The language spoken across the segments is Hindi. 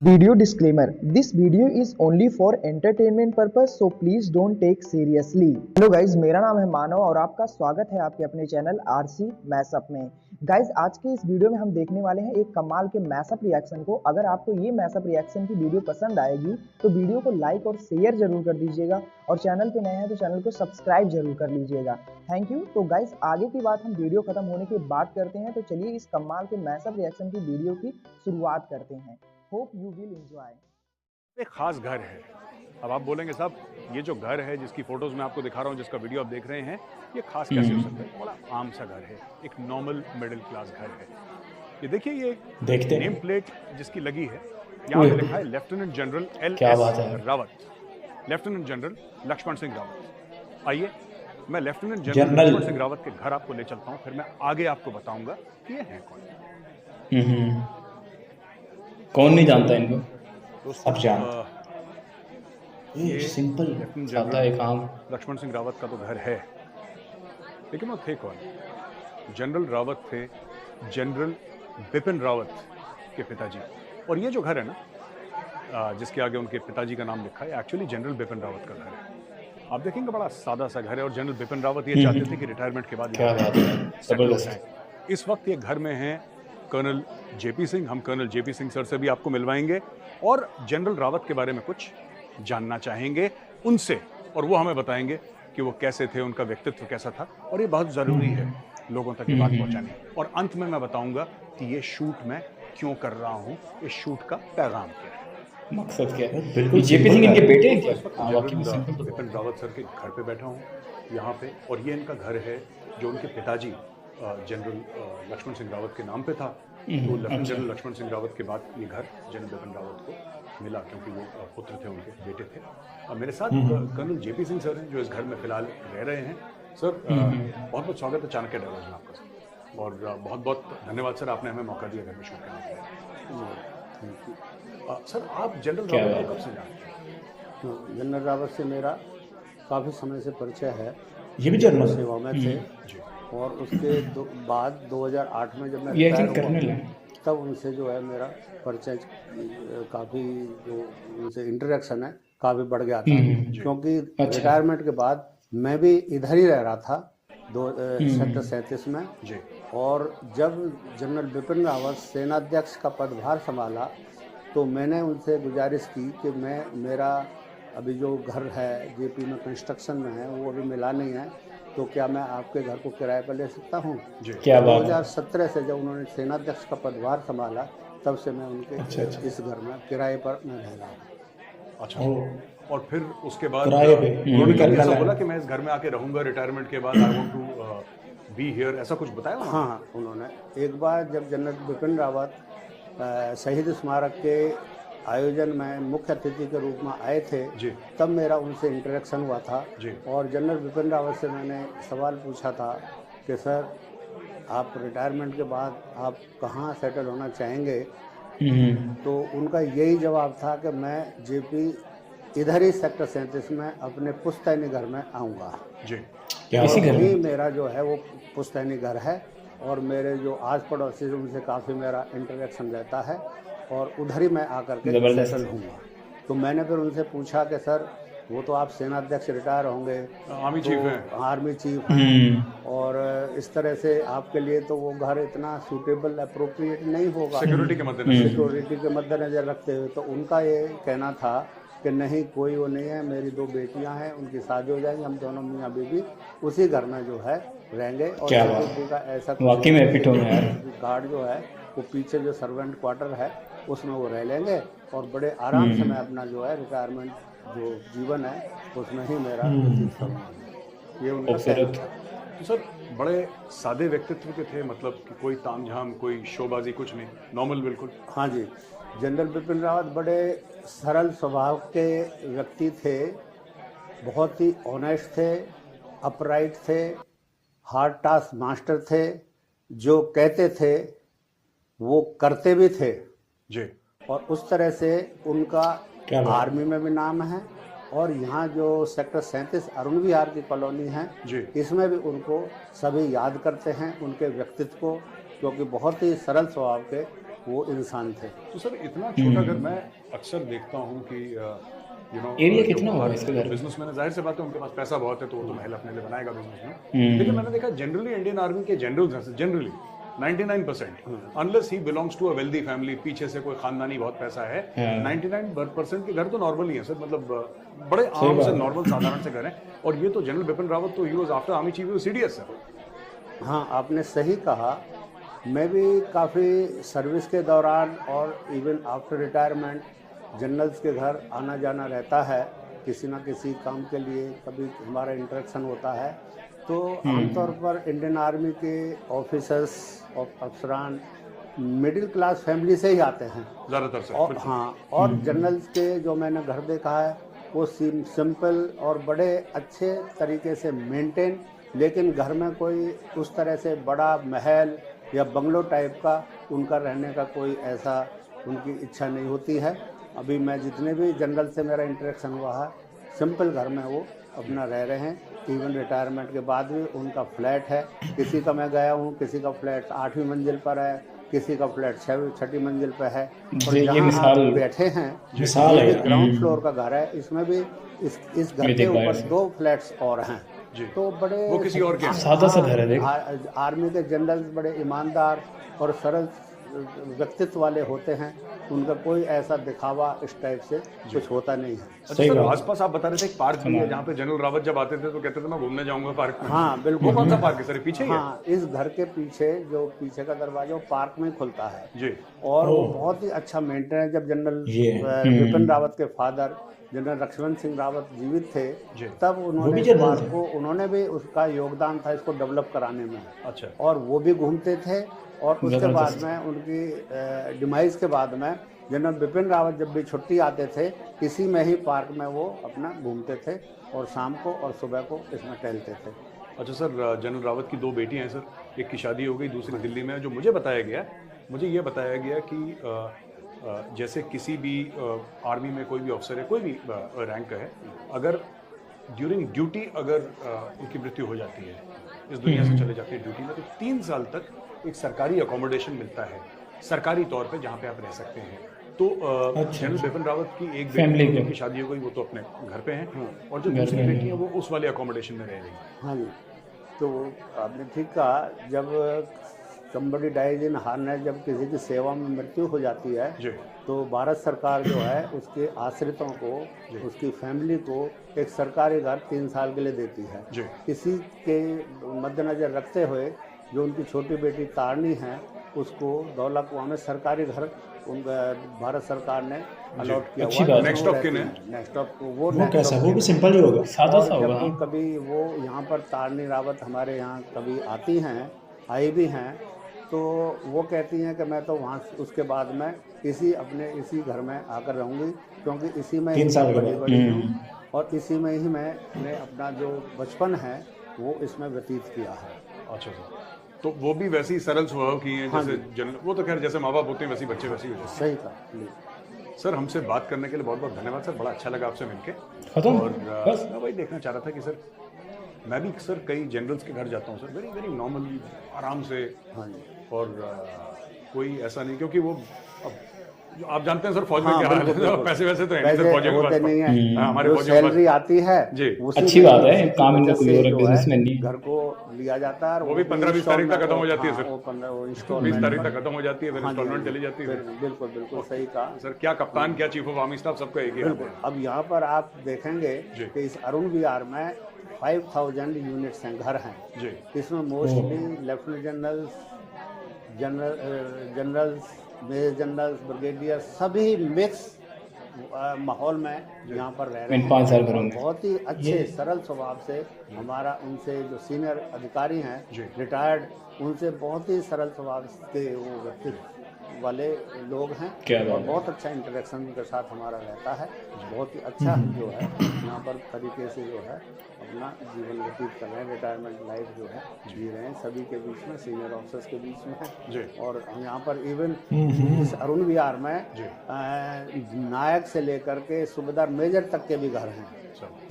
Video disclaimer: This video is only for entertainment purpose, so please don't take seriously. Hello guys, मेरा नाम है मानव और आपका स्वागत है आपके अपने चैनल आरसी मैशअप में। गाइज, आज के इस वीडियो में हम देखने वाले हैं एक कमाल के मैशअप रिएक्शन को। अगर आपको ये मैशअप रिएक्शन की वीडियो पसंद आएगी तो वीडियो को लाइक और शेयर जरूर कर दीजिएगा और चैनल पे नए हैं तो चैनल को सब्सक्राइब जरूर कर लीजिएगा। Thank you. तो गाइज, आगे की बात हम वीडियो खत्म होने के बाद करते हैं, तो चलिए इस कमाल के मैशअप रिएक्शन की वीडियो की शुरुआत करते हैं। Hope you will enjoy. एक खास घर है। अब आप बोलेंगे साहब, ये जो घर है जिसकी फोटोज मैं आपको दिखा रहा हूँ, जिसका वीडियो आप देख रहे हैं, ये खास कैसे हो सकता है? बड़ा आम सा घर है, एक नॉर्मल मिडिल क्लास घर है। ये देखिए, ये नेम प्लेट जिसकी लगी है, यहाँ पे लिखा है lieutenant general LS Rawat, lieutenant general Lakshman Singh Rawat. आइए, मैं लेफ्टिनेंट जनरल लक्ष्मण सिंह रावत के घर आपको ले चलता हूँ, फिर मैं आगे आपको बताऊंगा कि ये है कौन। कौन नहीं जानता इनको, सब जानते। ये सिंपल सादा एक आम लक्ष्मण सिंह रावत का तो घर है, लेकिन वो थे कौन? जनरल रावत थे जनरल बिपिन रावत के पिताजी। और ये जो घर है ना, जिसके आगे उनके पिताजी का नाम लिखा है, एक्चुअली जनरल बिपिन रावत का घर है। आप देखेंगे बड़ा सादा सा घर है, और जनरल बिपिन रावत ये चाहते थे कि रिटायरमेंट के बाद इस वक्त ये घर में है कर्नल जेपी सिंह। हम कर्नल जेपी सिंह सर से भी आपको मिलवाएंगे और जनरल रावत के बारे में कुछ जानना चाहेंगे उनसे, और वो हमें बताएंगे कि वो कैसे थे, उनका व्यक्तित्व कैसा था। और ये बहुत ज़रूरी है लोगों तक ये बात पहुंचानी। और अंत में मैं बताऊंगा कि ये शूट मैं क्यों कर रहा हूँ, इस शूट का पैगाम क्या है, मकसद क्या है। बिल्कुल जेपी सिंह इनके बेटे हैं क्या? बिपिन रावत सर के घर पे बैठा हूँ यहाँ पे, और ये इनका घर है जो उनके पिताजी जनरल लक्ष्मण सिंह रावत के नाम पे था। तो लेफ्टिनेंट जनरल लक्ष्मण सिंह रावत के बाद ये घर जनरल बिपिन रावत को मिला, क्योंकि वो पुत्र थे, उनके बेटे थे। और मेरे साथ कर्नल जेपी सिंह सर हैं, जो इस घर में फिलहाल रह रहे हैं। सर, बहुत बहुत स्वागत है चाणक्य डायलॉग्स में आपका सर, और बहुत बहुत धन्यवाद सर, आपने हमें मौका दिया घर में शूट करने के लिए। सर, आप जनरल रावत को कब से जानते हैं? जनरल रावत से मेरा काफ़ी समय से परिचय है। ये भी जनरल सेवा में थे, और उसके बाद 2008 में जब मैं कर्नल है, तब उनसे जो है मेरा परिचय काफ़ी, जो उनसे इंटरेक्शन है काफ़ी बढ़ गया था। क्योंकि रिटायरमेंट के बाद मैं भी इधर ही रह रहा था सेक्टर 37 में। और जब जनरल बिपिन रावत सेनाध्यक्ष का पदभार संभाला तो मैंने उनसे गुजारिश की कि मेरा अभी जो घर है जेपी में कंस्ट्रक्शन में है, वो अभी मिला नहीं है, तो क्या मैं आपके घर को किराए पर ले सकता हूँ? क्या बात है। 2017 से जब उन्होंने सेनाध्यक्ष का पदभार संभाला, तब से मैं उनके इस घर में किराए पर मैं रह रहा हूँ। अच्छा। और फिर उसके बाद उन्होंने ऐसा बोला कि मैं इस घर में आके रहूँगा रिटायरमेंट के बाद, I want to be here, ऐसा कुछ बताया? हाँ, उन्होंने एक बार जब जनरल बिपिन रावत शहीद स्मारक के आयोजन में मुख्य अतिथि के रूप में आए थे, तब मेरा उनसे इंटरेक्शन हुआ था। और जनरल बिपिन रावत से मैंने सवाल पूछा था कि सर, आप रिटायरमेंट के बाद आप कहाँ सेटल होना चाहेंगे? तो उनका यही जवाब था कि मैं जेपी इधर ही सेक्टर 37 में अपने पुश्तैनी घर में आऊँगा। इसी घर में मेरा जो है वो पुश्तैनी घर है, और मेरे जो आस पड़ोसी उनसे काफ़ी मेरा इंटरेक्शन रहता है, और उधर ही मैं आकर के सेटल हूँगा। तो मैंने फिर उनसे पूछा कि सर, वो तो आप सेनाध्यक्ष रिटायर होंगे, आर्मी चीफ हैं, आर्मी चीफ हैं, और इस तरह से आपके लिए तो वो घर इतना सूटेबल अप्रोप्रिएट नहीं होगा सिक्योरिटी के मद्देनजर रखते हुए। तो उनका ये कहना था कि नहीं, कोई वो नहीं है, मेरी 2 बेटियां हैं, उनकी शादी हो जाएगी, हम दोनों मियाँ बीवी उसी घर में जो है रहेंगे। और सिक्योरिटी का ऐसा वाकई में गार्ड जो है वो पीछे जो सर्वेंट क्वार्टर है उसमें वो रह लेंगे, और बड़े आराम से मैं अपना जो है रिटायरमेंट जो जीवन है उसमें ही मेरा व्यतीत करूँगा। ये उनका तो सर, बड़े सादे व्यक्तित्व के थे, मतलब कि कोई तामझाम, कोई शोबाजी, कुछ नहीं, नॉर्मल बिल्कुल। हाँ जी, जनरल बिपिन रावत बड़े सरल स्वभाव के व्यक्ति थे, बहुत ही ऑनेस्ट थे, अपराइट थे, हार्ड टास्क मास्टर थे, जो कहते थे वो करते भी थे जी। और उस तरह से उनका आर्मी में भी नाम है, और यहाँ जो सेक्टर 37 अरुण विहार की कॉलोनी है, इसमें भी उनको सभी याद करते हैं, उनके व्यक्तित्व को, क्योंकि बहुत ही सरल स्वभाव के वो इंसान थे। तो सर इतना छोटा घर, मैं अक्सर देखता हूँ कि एरिया कितना होगा इसके घर? बिजनेसमैन है, जाहिर सी बात है उनके पास पैसा बहुत है, तो वो तो महल अपने लिए बनाएगा बिजनेस में। लेकिन मैंने देखा जनरली इंडियन आर्मी के जनरल्स हैं, generally 99% unless he belongs to a wealthy family, पीछे से कोई खानदानी बहुत पैसा है, 99% के घर तो नॉर्मल ही है सर, मतलब बड़े आम से नॉर्मल साधारण से घर हैं। और ये तो जनरल बिपिन रावत तो he was after army chief CDS sir. हाँ, आपने सही कहा। मैं भी काफ़ी सर्विस के दौरान और इवन आफ्टर रिटायरमेंट जनरल्स के घर आना जाना रहता है, किसी ना किसी काम के लिए कभी हमारा इंटरेक्शन होता है। तो आमतौर पर इंडियन आर्मी के ऑफिसर्स और अफसरान मिडिल क्लास फैमिली से ही आते हैं ज़्यादातर से। और हाँ, और जनरल्स के जो मैंने घर देखा है वो सिंपल और बड़े अच्छे तरीके से मेंटेन, लेकिन घर में कोई उस तरह से बड़ा महल या बंगलो टाइप का उनका रहने का कोई ऐसा उनकी इच्छा नहीं होती है। अभी मैं जितने भी जनरल से मेरा इंटरेक्शन हुआ है, सिंपल घर में वो अपना रह रहे हैं। इवन रिटायरमेंट के बाद भी उनका फ्लैट है। किसी का मैं गया हूँ, किसी का फ्लैट 8वीं मंजिल पर है, किसी का फ्लैट 6वीं मंजिल पर है। और जहाँ आप बैठे हैं ये ग्राउंड फ्लोर का घर है, इसमें भी इस घर के ऊपर 2 फ्लैट्स और हैं। तो बड़े वो किसी और के सादा सा घर है। आर्मी के जनरल बड़े ईमानदार और सरल व्यक्तित्व वाले होते हैं, उनका कोई ऐसा दिखावा इस टाइप से कुछ होता नहीं है। अच्छा सर, आसपास आप बता रहे थे एक पार्क भी है जहाँ पे जनरल रावत जब आते थे तो कहते थे मैं घूमने जाऊंगा पार्क में। हाँ बिल्कुल। वो कौन सा पार्क है सर, पीछे ही है? हाँ, इस घर के पीछे जो पीछे का दरवाजा वो पार्क में खुलता है जी। और वो बहुत ही अच्छा मेंटेन है। जब जनरल बिपिन रावत के फादर जनरल लक्ष्मण सिंह रावत जीवित थे, तब उन्होंने इस पार्क को, उन्होंने भी उसका योगदान था इसको डेवलप कराने में। अच्छा। और वो भी घूमते थे। और उसके बाद में उनकी डिमाइज के बाद में जनरल बिपिन रावत जब भी छुट्टी आते थे, इसी में ही पार्क में वो अपना घूमते थे और शाम को और सुबह को इसमें टहलते थे। अच्छा सर, जनरल रावत की 2 बेटियां हैं सर, एक की शादी हो गई, दूसरी दिल्ली में। जो मुझे बताया गया कि जैसे किसी भी आर्मी में कोई भी अफसर है, कोई भी रैंक है, अगर ड्यूरिंग ड्यूटी अगर उनकी मृत्यु हो जाती है, इस दुनिया से चले जाते हैं ड्यूटी में, तो 3 साल तक एक सरकारी अकोमोडेशन मिलता है, सरकारी तौर पे, जहाँ पे आप रह सकते हैं। तो जनरल बिपिन रावत की एक बेटी की शादी हो गई, वो तो अपने घर पे हैं, और जो दूसरी बेटी है वो उस वाले अकोमोडेशन में रह रही है। हाँ जी, तो आपने ठीक कहा। जब somebody dies in harness, जब किसी की सेवा में मृत्यु हो जाती है तो भारत सरकार जो है उसके आश्रितों को, उसकी फैमिली को एक सरकारी घर 3 साल के लिए देती है। इसी के मद्देनजर रखते हुए जो उनकी छोटी बेटी तारनी है, उसको दौला कुआं में सरकारी घर उनका भारत सरकार ने अलॉट किया हुआ। नेक्स्ट ऑफ किन है? नेक्स्ट ऑफ वो कैसा, वो भी सिंपल ही होगा, सादा सा होगा। कभी वो यहाँ पर तारनी रावत हमारे यहाँ कभी आती हैं, आई भी हैं, तो वो कहती हैं कि मैं तो वहाँ उसके बाद में इसी घर में आकर रहूँगी, क्योंकि इसी में 3 साल बड़ी हूँ और इसी में ही मैंने अपना जो बचपन है वो इसमें व्यतीत किया है। अच्छा सर, तो वो भी वैसी सरल स्वभाव की हैं जैसे जनरल, वो तो खैर जैसे माँ बाप होते हैं वैसे बच्चे वैसे ही हो जाते हैं। सही कहा सर। हमसे बात करने के लिए बहुत बहुत धन्यवाद सर, बड़ा अच्छा लगा आपसे मिलके। और मैं वही देखना चाह रहा था कि सर, मैं भी सर कई जनरल्स के घर जाता हूँ सर, वेरी वेरी नॉर्मली, आराम से। हाँ जी। और कोई ऐसा नहीं, क्योंकि वो जो आप जानते हैं सर फौज में क्या हाल है, पैसे वैसे तो हैं सर फौजी के पास नहीं है, हमारे फौजी सैलरी आती है जी, अच्छी बात है, काम इनका कोई और बिजनेसमैन नहीं, घर को लिया जाता है। वो भी 15-20 तारीख तक खत्म हो जाती है सर, 20 तारीख तक खत्म हो जाती है, फिर इंस्टॉलमेंट चली जाती है। बिल्कुल बिल्कुल सही कहा सर। क्या कप्तान, क्या चीफ ऑफ आर्मी स्टाफ, सबका एक ही है। अब यहाँ पर आप देखेंगे कि इस अरुण विहार में 5000 यूनिट्स हैं, घर हैं जी। इसमें mostly lieutenant generals, major generals, brigadier, सभी मिक्स माहौल में यहाँ पर रह रहे हैं। 5 साल करूँगा। बहुत ही अच्छे सरल स्वभाव से हमारा उनसे जो सीनियर अधिकारी हैं रिटायर्ड, उनसे बहुत ही सरल स्वभाव के वो व्यक्तित्व वाले लोग हैं और बहुत अच्छा इंटरेक्शन उनके साथ हमारा रहता है। बहुत ही अच्छा जो है यहाँ पर तरीके से जो है अपना जीवन व्यतीत कर रहे हैं, रिटायरमेंट लाइफ जो है जी रहे हैं, सभी के बीच में, सीनियर ऑफिसर्स के बीच में है। और हम यहाँ पर इवन इस अरुण विहार में नायक से लेकर के सूबेदार मेजर तक के भी घर हैं।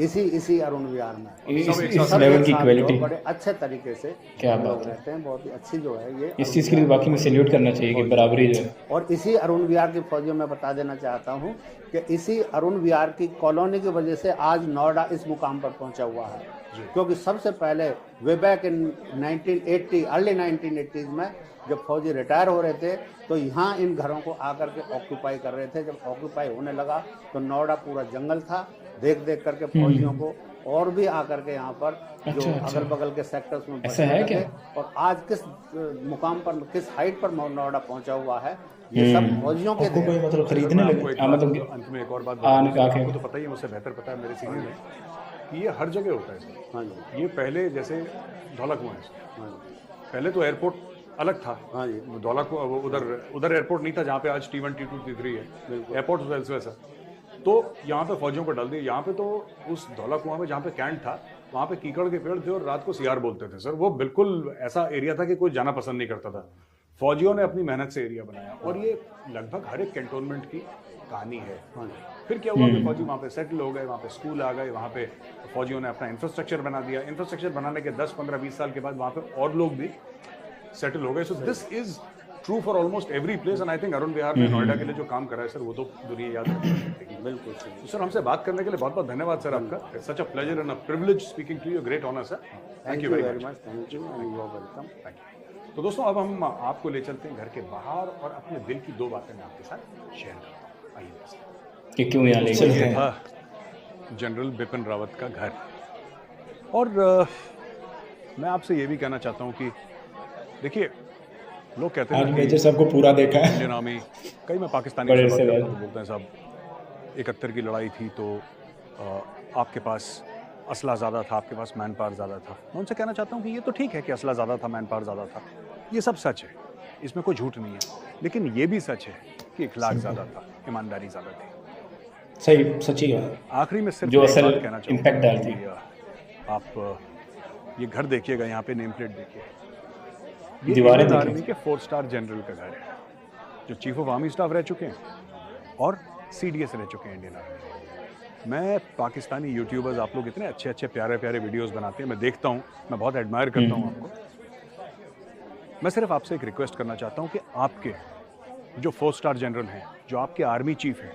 इसी अरुण विहार में इस सब लेवल एक की साथ क्वालिटी, जो बड़े अच्छे तरीके से क्या हम लोग बात है। रहते हैं। बहुत ही अच्छी जो है ये इस चीज़ के लिए वाकई में सैल्यूट करना चाहिए कि बराबरी जो है। और इसी अरुण विहार की फौजियों में बता देना चाहता हूँ कि इसी अरुण विहार की कॉलोनी की वजह से आज नोएडा इस मुकाम पर पहुंचा हुआ है। क्योंकि सबसे पहले way back in 1980 early 1980s में जब फौजी रिटायर हो रहे थे तो यहाँ इन घरों को आकर के ऑक्यूपाई कर रहे थे। जब ऑक्यूपाई होने लगा तो नोएडा पूरा जंगल था। देख देख करके फौजियों को और भी आकर के यहाँ पर जो अगल बगल के सेक्टर्स में ऐसा है क्या? और आज किस मुकाम पर, किस हाइट पर नोएडा पहुंचा हुआ है, ये सब फौजियों के आपको कोई मतलब खरीदने मैं लगे? आपको एक हाँ, बात, मतलब अंत में एक और बात हाँ, बताऊं, आके- आपको तो पता ही है, मुझसे बेहतर पता है मेरे सीनियर में कि ये हर जगह होता है सर। हाँ जी, ये पहले जैसे धौला कुआं है सर। हाँ जी, पहले तो एयरपोर्ट अलग था। हाँ जी, धौला कुआं उधर एयरपोर्ट नहीं था जहाँ पे आज T1 T2 T3 है। एयरपोर्ट वेल्सवे सर। तो यहाँ पे फौजियों को डाल दिया। यहाँ पे तो उस धौला कुआं में जहाँ पे कैंट था वहाँ पे कीकड़ के पेड़ थे और रात को सियार बोलते थे सर। वो बिल्कुल ऐसा एरिया था कि कोई जाना पसंद नहीं करता था। फौजियों ने अपनी मेहनत से एरिया बनाया और ये लगभग हर एक कैंटोनमेंट की कहानी है। फिर क्या हुआ कि फौजी वहाँ पे सेटल हो गए, वहाँ पे स्कूल आ गए, वहाँ पे फौजियों ने अपना इंफ्रास्ट्रक्चर बना दिया। इंफ्रास्ट्रक्चर बनाने के 10, 15, 20 साल के बाद वहाँ पे और लोग भी सेटल हो गए। So this is true for almost every place and I think Arun Vihar ने नोएडा के लिए जो काम करा है सर वो तो दुनिया याद रखेगी। बिल्कुल सही। तो सर हमसे बात करने के लिए बहुत बहुत धन्यवाद सर आपका। Such a pleasure and a privilege speaking to you, great honour sir. Thank you very much, thank you and you are welcome. Thank you. तो दोस्तों अब हम आपको ले चलते हैं घर के बाहर और अपने दिल की दो बातें मैं आपके साथ शेयर करता हूँ। आइए दोस्तों। कि क्यों यहाँ ले चलते ये हैं? था जनरल बिपिन रावत का घर और मैं आपसे ये भी कहना चाहता हूँ कि देखिए लोग कहते हैं आज ना मेजर कि साहब को पूरा देखा है। इंडियन आर्मी, कई मैं पाकिस्तानी बड़े से बात से करता बात। हूँ तो बोलते हैं साहब 71 की लड़ाई थी तो आपके पास असला ज़्यादा था, आपके पास मैन पावर ज़्यादा था। मैं उनसे कहना चाहता हूँ कि ये तो ठीक है कि असला ज़्यादा था, मैन पावर ज़्यादा था, ये सब सच है, इसमें कोई झूठ नहीं है। लेकिन ये भी सच है कि इखलाक ज़्यादा था, ईमानदारी ज़्यादा थी। सही, सच्ची बात। आखिरी में सिर्फ जो एक असल बात कहना चाहूँगा impact डालती कि, आप ये घर देखिएगा, यहाँ पे नेम प्लेट देखिए, ये दीवारें इंडियन देखिए। आर्मी के 4 स्टार जनरल का घर है जो चीफ ऑफ आर्मी स्टाफ रह चुके हैं और CDS रह चुके हैं इंडियन आर्मी। मैं पाकिस्तानी यूट्यूबर्स, आप लोग इतने अच्छे अच्छे प्यारे प्यारे वीडियोस बनाते हैं, मैं देखता हूँ, मैं बहुत एडमायर करता हूँ आपको। मैं सिर्फ आपसे एक रिक्वेस्ट करना चाहता हूँ कि आपके जो 4 स्टार जनरल हैं, जो आपके आर्मी चीफ हैं,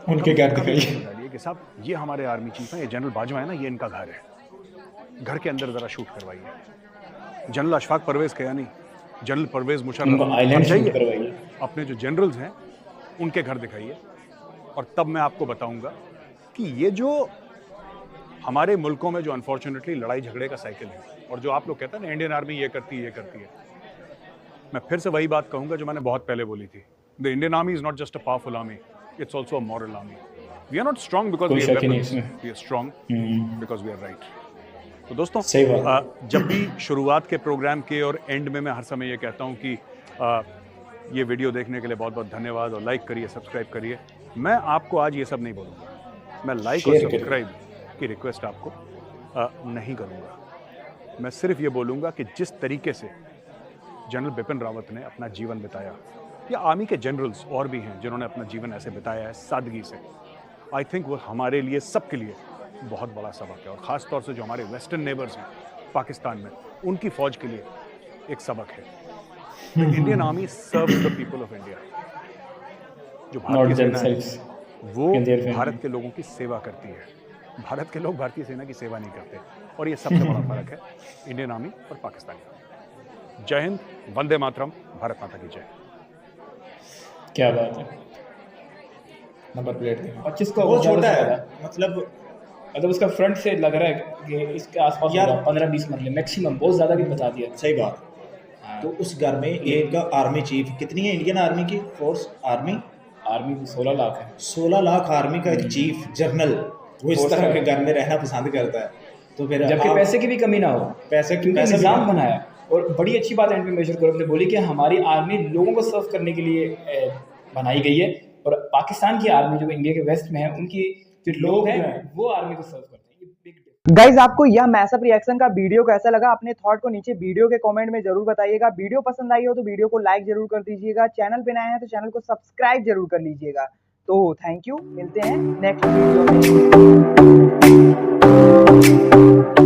उनके घर दिखाइए। डालिए कि साहब ये हमारे आर्मी चीफ हैं, ये जनरल बाजवा है ना, ये इनका घर है। घर के अंदर ज़रा शूट करवाइए। जनरल अशफाक परवेज़ कयानी, जनरल परवेज़ उनको मुशर्रफ, आइलैंड आप जाइए, शूट करवाइए। अपने जो जनरल्स हैं उनके घर दिखाइए और तब मैं आपको बताऊंगा कि ये जो हमारे मुल्कों में जो अनफॉर्चुनेटली लड़ाई झगड़े का साइकिल है और जो आप लोग कहते हैं ना इंडियन आर्मी ये करती है, ये करती है, मैं फिर से वही बात कहूंगा जो मैंने बहुत पहले बोली थी। The Indian army is not just a powerful army, it's also a moral army. We are not strong because कोई वी शक ही नहीं आर इसमें। We are strong because we are right. तो दोस्तों सही बात। जब भी शुरुआत के प्रोग्राम के और एंड में मैं हर समय ये कहता हूँ कि ये वीडियो देखने के लिए बहुत बहुत धन्यवाद और लाइक करिए, सब्सक्राइब करिए। मैं आपको आज ये सब नहीं बोलूँगा, मैं लाइक और शेयर करिए। सब्सक्राइब की रिक्वेस्ट आपको नहीं करूँगा। मैं सिर्फ ये बोलूँगा कि जिस तरीके से जनरल बिपिन रावत ने अपना जीवन बिताया, या आर्मी के जनरल्स और भी हैं जिन्होंने अपना जीवन ऐसे बिताया है सादगी से, आई थिंक वो हमारे लिए, सबके लिए बहुत बड़ा सबक है। और ख़ास तौर से जो हमारे वेस्टर्न नेबर्स हैं पाकिस्तान में, उनकी फ़ौज के लिए एक सबक है। Indian army serves the people of India. जो Not भारतीय सेना है themselves वो in their family. भारत के लोगों की सेवा करती है। भारत के लोग भारतीय सेना की सेवा नहीं करते और ये सबसे बड़ा फर्क है इंडियन आर्मी और पाकिस्तानी आर्मी। जय हिंद, वंदे मातरम, भारत माता की जय। क्या बात है। नंबर प्लेट देखो। 25 का बहुत छोटा है। मतलब उसका फ्रंट से लग रहा है कि इसके आसपास यार, 15-20 मरले मैक्सिमम, बहुत ज़्यादा भी बता दिया। सही बात। तो उस घर में एक आर्मी चीफ, कितनी है इंडियन आर्मी की फोर्स? आर्मी 16 लाख है। 16 लाख आर्मी का एक चीफ जनरल, वो इस तरह के घर में रहना पसंद करता है। तो फिर जबकि पैसे की भी कमी ना हो, पैसे क्योंकि निज़ाम बनाया। और बड़ी अच्छी बात एंड में मेजर गौरव ने बोली कि हमारी आर्मी लोगों को सर्व करने के लिए बनाई गई है, और पाकिस्तान की आर्मी जो इंडिया के वेस्ट में है, उनकी जो लोग हैं वो आर्मी को सर्व करते हैं। ये बिग गाइज आपको यह मैसअप रिएक्शन का वीडियो कैसा लगा? अपने थॉट को नीचे वीडियो के कमेंट में जरूर बताइएगा। वीडियो पसंद आई हो तो वीडियो को लाइक जरूर कर दीजिएगा। चैनल पे नए हैं तो चैनल को सब्सक्राइब जरूर कर लीजिएगा। तो थैंक यू, मिलते हैं नेक्स्ट वीडियो में।